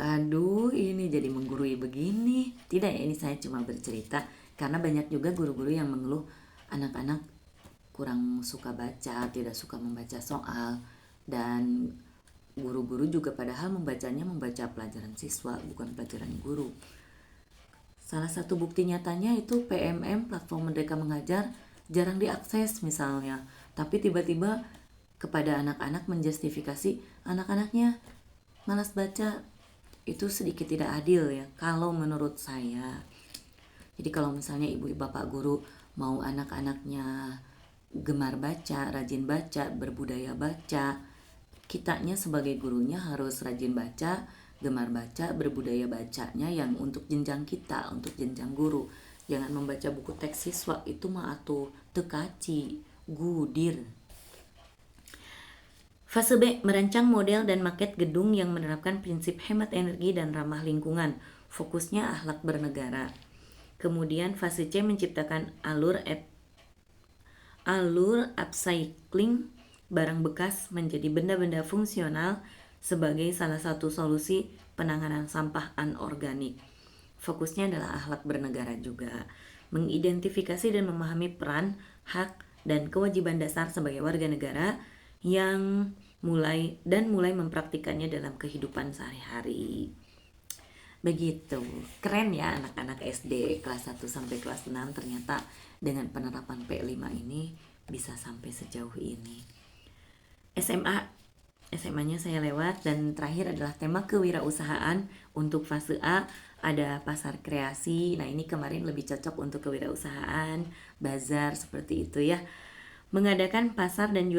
Aduh, ini jadi menggurui begini. Tidak ya, ini saya cuma bercerita. Karena banyak juga guru-guru yang mengeluh anak-anak kurang suka baca, tidak suka membaca soal. Dan guru-guru juga padahal membaca pelajaran siswa, bukan pelajaran guru. Salah satu bukti nyatanya itu PMM, platform Merdeka Mengajar, jarang diakses misalnya. Tapi tiba-tiba kepada anak-anak menjustifikasi anak-anaknya malas baca. Itu sedikit tidak adil ya, kalau menurut saya. Jadi kalau misalnya ibu bapak guru mau anak-anaknya gemar baca, rajin baca, berbudaya baca, kitanya sebagai gurunya harus rajin baca, gemar baca, berbudaya bacanya yang untuk jenjang kita, untuk jenjang guru. Jangan membaca buku teks siswa, itu mah atuh tekaci, gudir. Fase B, merancang model dan maket gedung yang menerapkan prinsip hemat energi dan ramah lingkungan. Fokusnya akhlak bernegara. Kemudian fase C menciptakan alur upcycling barang bekas menjadi benda-benda fungsional sebagai salah satu solusi penanganan sampah anorganik. Fokusnya adalah akhlak bernegara juga, mengidentifikasi dan memahami peran, hak, dan kewajiban dasar sebagai warga negara yang mulai mempraktikkannya dalam kehidupan sehari-hari. Begitu. Keren ya anak-anak SD kelas 1 sampai kelas 6 ternyata dengan penerapan P5 ini bisa sampai sejauh ini. SMA-nya saya lewat, dan terakhir adalah tema kewirausahaan. Untuk fase A ada pasar kreasi. Nah, ini kemarin lebih cocok untuk kewirausahaan, bazar seperti itu ya. Mengadakan pasar yang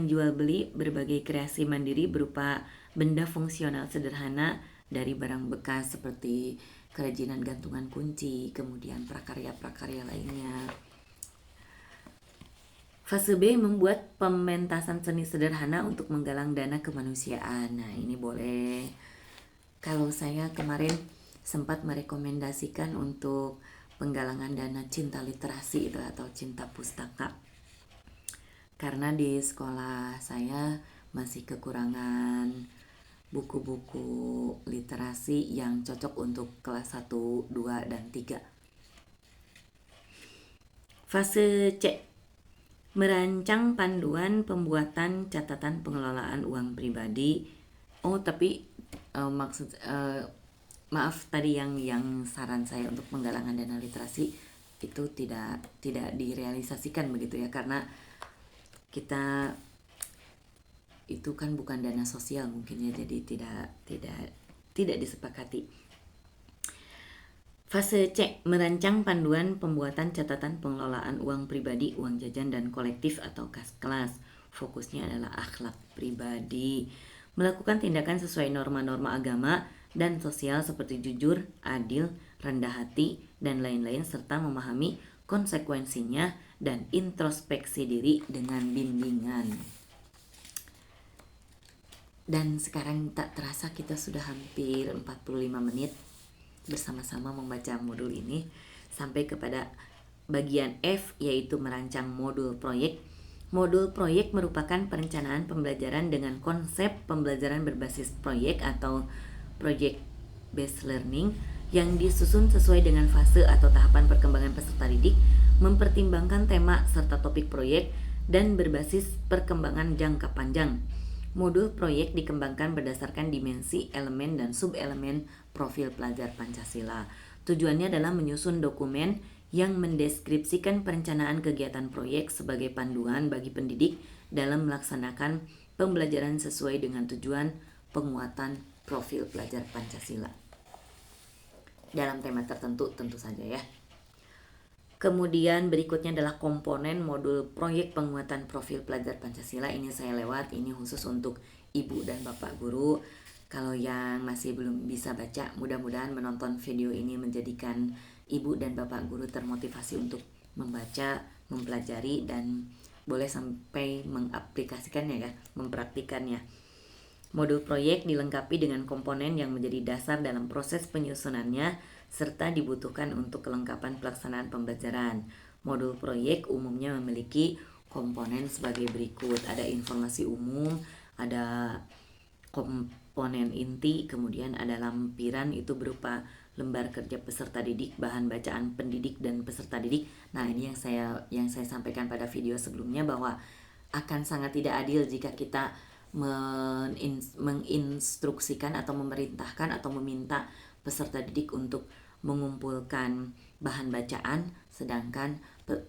jual beli berbagai kreasi mandiri berupa benda fungsional sederhana dari barang bekas seperti kerajinan gantungan kunci, kemudian prakarya-prakarya lainnya. Fase B membuat pementasan seni sederhana untuk menggalang dana kemanusiaan. Nah, ini boleh. Kalau saya kemarin sempat merekomendasikan untuk penggalangan dana cinta literasi itu atau cinta pustaka. Karena di sekolah saya masih kekurangan buku-buku literasi yang cocok untuk kelas 1, 2, dan 3. Fase C merancang panduan pembuatan catatan pengelolaan uang pribadi. Maaf tadi yang saran saya untuk penggalangan dana literasi itu tidak direalisasikan begitu ya, karena kita itu kan bukan dana sosial mungkin ya, jadi tidak disepakati. Fase C merancang panduan pembuatan catatan pengelolaan uang pribadi, uang jajan, dan kolektif atau kas kelas. Fokusnya adalah akhlak pribadi, melakukan tindakan sesuai norma-norma agama dan sosial seperti jujur, adil, rendah hati, dan lain-lain, serta memahami konsekuensinya dan introspeksi diri dengan bimbingan. Dan sekarang tak terasa kita sudah hampir 45 menit bersama-sama membaca modul ini sampai kepada bagian F, yaitu merancang modul proyek. Modul proyek merupakan perencanaan pembelajaran dengan konsep pembelajaran berbasis proyek atau project based learning yang disusun sesuai dengan fase atau tahapan perkembangan peserta didik, mempertimbangkan tema serta topik proyek, dan berbasis perkembangan jangka panjang. Modul proyek dikembangkan berdasarkan dimensi, elemen, dan sub-elemen profil pelajar Pancasila. Tujuannya adalah menyusun dokumen yang mendeskripsikan perencanaan kegiatan proyek sebagai panduan bagi pendidik dalam melaksanakan pembelajaran sesuai dengan tujuan penguatan profil pelajar Pancasila. Dalam tema tertentu tentu saja ya. Kemudian berikutnya adalah komponen modul proyek penguatan profil pelajar Pancasila. Ini saya lewat, ini khusus untuk ibu dan bapak guru. Kalau yang masih belum bisa baca, mudah-mudahan menonton video ini menjadikan ibu dan bapak guru termotivasi untuk membaca, mempelajari, dan boleh sampai mengaplikasikannya ya, mempraktikannya. Modul proyek dilengkapi dengan komponen yang menjadi dasar dalam proses penyusunannya serta dibutuhkan untuk kelengkapan pelaksanaan pembelajaran. Modul proyek umumnya memiliki komponen sebagai berikut. Ada informasi umum, ada komponen inti, kemudian ada lampiran, itu berupa lembar kerja peserta didik, bahan bacaan pendidik dan peserta didik. Nah, ini yang saya sampaikan pada video sebelumnya, bahwa akan sangat tidak adil jika kita menginstruksikan atau memerintahkan atau meminta peserta didik untuk mengumpulkan bahan bacaan sedangkan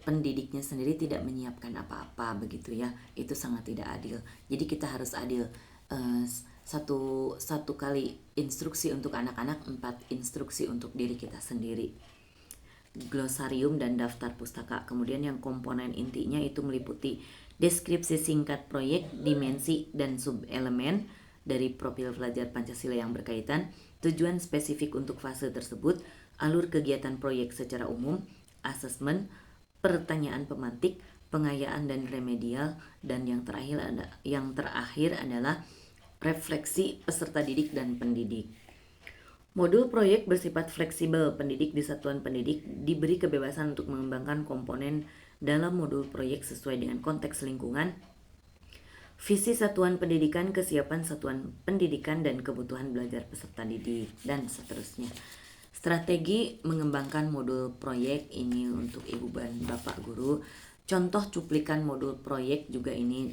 pendidiknya sendiri tidak menyiapkan apa-apa begitu ya. Itu sangat tidak adil. Jadi kita harus adil. Satu kali instruksi untuk anak-anak, 4 instruksi untuk diri kita sendiri. Glosarium dan daftar pustaka. Kemudian yang komponen intinya itu meliputi deskripsi singkat proyek, dimensi dan sub-elemen dari profil pelajar Pancasila yang berkaitan, tujuan spesifik untuk fase tersebut, alur kegiatan proyek secara umum, asesmen, pertanyaan pemantik, pengayaan dan remedial, dan yang terakhir adalah refleksi peserta didik dan pendidik. Modul proyek bersifat fleksibel. Pendidik di satuan pendidik diberi kebebasan untuk mengembangkan komponen dalam modul proyek sesuai dengan konteks lingkungan, visi satuan pendidikan, kesiapan satuan pendidikan, dan kebutuhan belajar peserta didik, dan seterusnya. Strategi mengembangkan modul proyek ini untuk ibu dan bapak guru. Contoh cuplikan modul proyek juga ini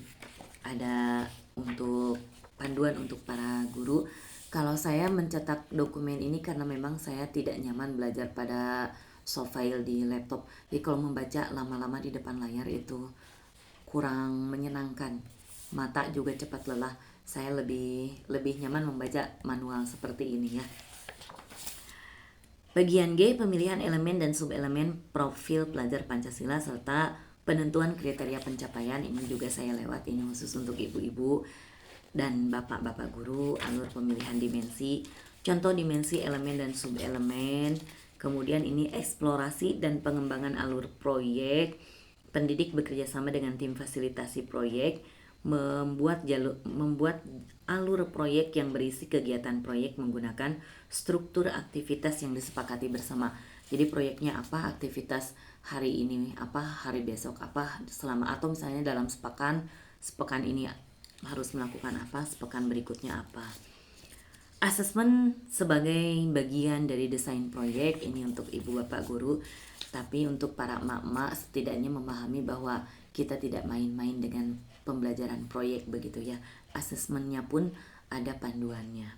ada untuk panduan untuk para guru. Kalau saya mencetak dokumen ini karena memang saya tidak nyaman belajar pada soft file di laptop. Jadi kalau membaca lama-lama di depan layar itu kurang menyenangkan. Mata juga cepat lelah. Saya lebih nyaman membaca manual seperti ini ya. Bagian G, pemilihan elemen dan subelemen profil pelajar Pancasila serta penentuan kriteria pencapaian. Ini juga saya lewat, ini khusus untuk ibu-ibu dan bapak-bapak guru. Alur pemilihan dimensi, contoh dimensi elemen dan subelemen. Kemudian ini eksplorasi dan pengembangan alur proyek. Pendidik bekerja sama dengan tim fasilitasi proyek, membuat alur proyek yang berisi kegiatan proyek menggunakan struktur aktivitas yang disepakati bersama. Jadi proyeknya apa, aktivitas hari ini apa, hari besok apa, selama, atau misalnya dalam sepekan ini harus melakukan apa, sepekan berikutnya apa. Asesmen sebagai bagian dari desain proyek ini untuk ibu bapak guru, tapi untuk para emak-emak setidaknya memahami bahwa kita tidak main-main dengan pembelajaran proyek begitu ya. Asesmennya pun ada panduannya.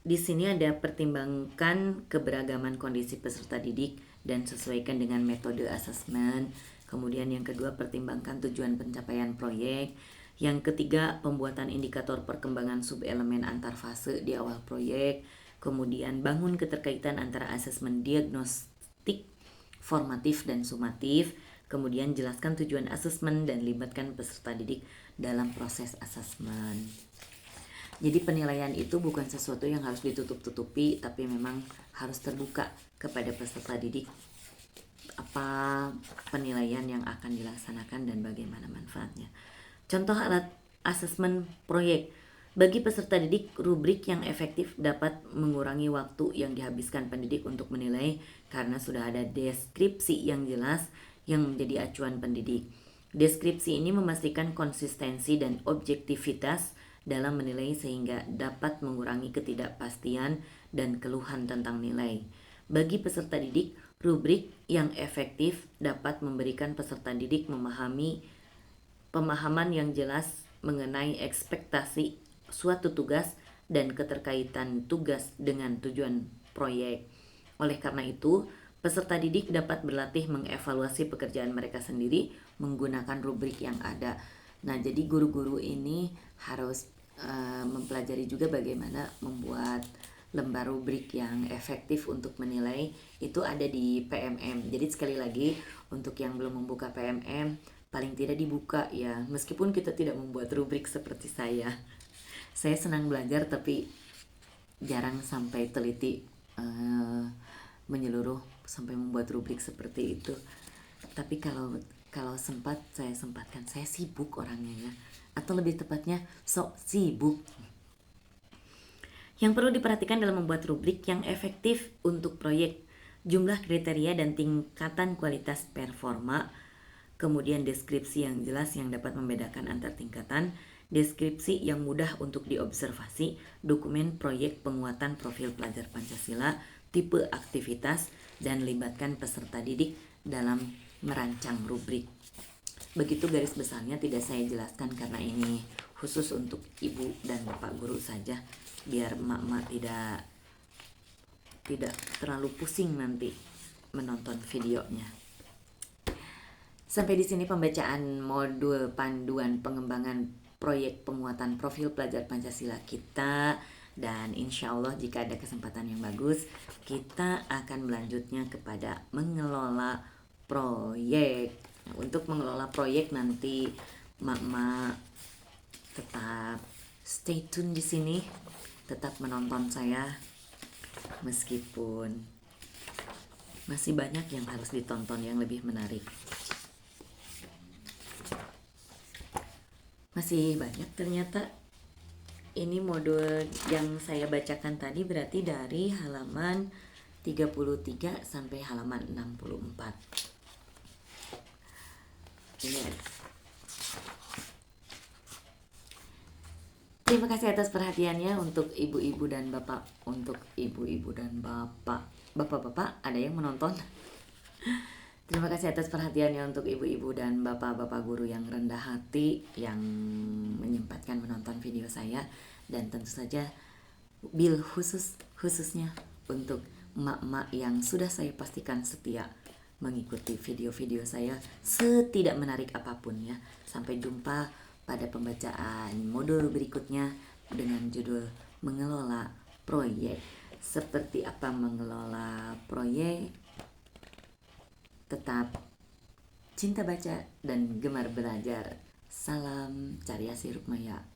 Di sini ada pertimbangkan keberagaman kondisi peserta didik dan sesuaikan dengan metode asesmen. Kemudian yang kedua, pertimbangkan tujuan pencapaian proyek. Yang ketiga, pembuatan indikator perkembangan subelemen antar fase di awal proyek. Kemudian bangun keterkaitan antara asesmen diagnostik, formatif, dan sumatif. Kemudian jelaskan tujuan asesmen dan libatkan peserta didik dalam proses asesmen. Jadi penilaian itu bukan sesuatu yang harus ditutup-tutupi, tapi memang harus terbuka kepada peserta didik apa penilaian yang akan dilaksanakan dan bagaimana manfaatnya. Contoh alat asesmen proyek. Bagi peserta didik, rubrik yang efektif dapat mengurangi waktu yang dihabiskan pendidik untuk menilai karena sudah ada deskripsi yang jelas yang menjadi acuan pendidik. Deskripsi ini memastikan konsistensi dan objektivitas dalam menilai sehingga dapat mengurangi ketidakpastian dan keluhan tentang nilai. Bagi peserta didik, rubrik yang efektif dapat memberikan peserta didik pemahaman yang jelas mengenai ekspektasi suatu tugas dan keterkaitan tugas dengan tujuan proyek. Oleh karena itu, peserta didik dapat berlatih mengevaluasi pekerjaan mereka sendiri menggunakan rubrik yang ada. Nah, jadi guru-guru ini harus mempelajari juga bagaimana membuat lembar rubrik yang efektif untuk menilai. Itu ada di PMM. Jadi sekali lagi, untuk yang belum membuka PMM, paling tidak dibuka ya, meskipun kita tidak membuat rubrik seperti saya. Saya senang belajar tapi jarang sampai teliti menyeluruh sampai membuat rubrik seperti itu. Tapi kalau sempat saya sempatkan. Saya sibuk orangnya ya, atau lebih tepatnya sok sibuk. Yang perlu diperhatikan dalam membuat rubrik yang efektif untuk proyek: jumlah kriteria dan tingkatan kualitas performa, kemudian deskripsi yang jelas yang dapat membedakan antar tingkatan, deskripsi yang mudah untuk diobservasi, dokumen proyek penguatan profil pelajar Pancasila, tipe aktivitas, dan libatkan peserta didik dalam merancang rubrik. Begitu garis besarnya, tidak saya jelaskan karena ini khusus untuk ibu dan bapak guru saja, biar emak-emak tidak terlalu pusing nanti menonton videonya. Sampai di sini pembacaan modul panduan pengembangan proyek penguatan profil pelajar Pancasila kita, dan insya Allah jika ada kesempatan yang bagus kita akan melanjutnya kepada mengelola proyek. Nah, untuk mengelola proyek nanti mak-mak tetap stay tune di sini, tetap menonton saya meskipun masih banyak yang harus ditonton yang lebih menarik. Masih banyak ternyata Ini modul yang saya bacakan tadi berarti dari halaman 33 sampai halaman 64. Ini. Terima kasih atas perhatiannya untuk ibu-ibu dan bapak. Untuk ibu-ibu dan bapak. Bapak-bapak, ada yang menonton? Terima kasih atas perhatiannya untuk ibu-ibu dan bapak-bapak guru yang rendah hati yang menyempatkan menonton video saya, dan tentu saja khususnya untuk emak-emak yang sudah saya pastikan setia mengikuti video-video saya setidak menarik apapun ya. Sampai jumpa pada pembacaan modul berikutnya dengan judul mengelola proyek. Seperti apa mengelola proyek? Tetap cinta baca dan gemar belajar. Salam Caryasi Rukmaya.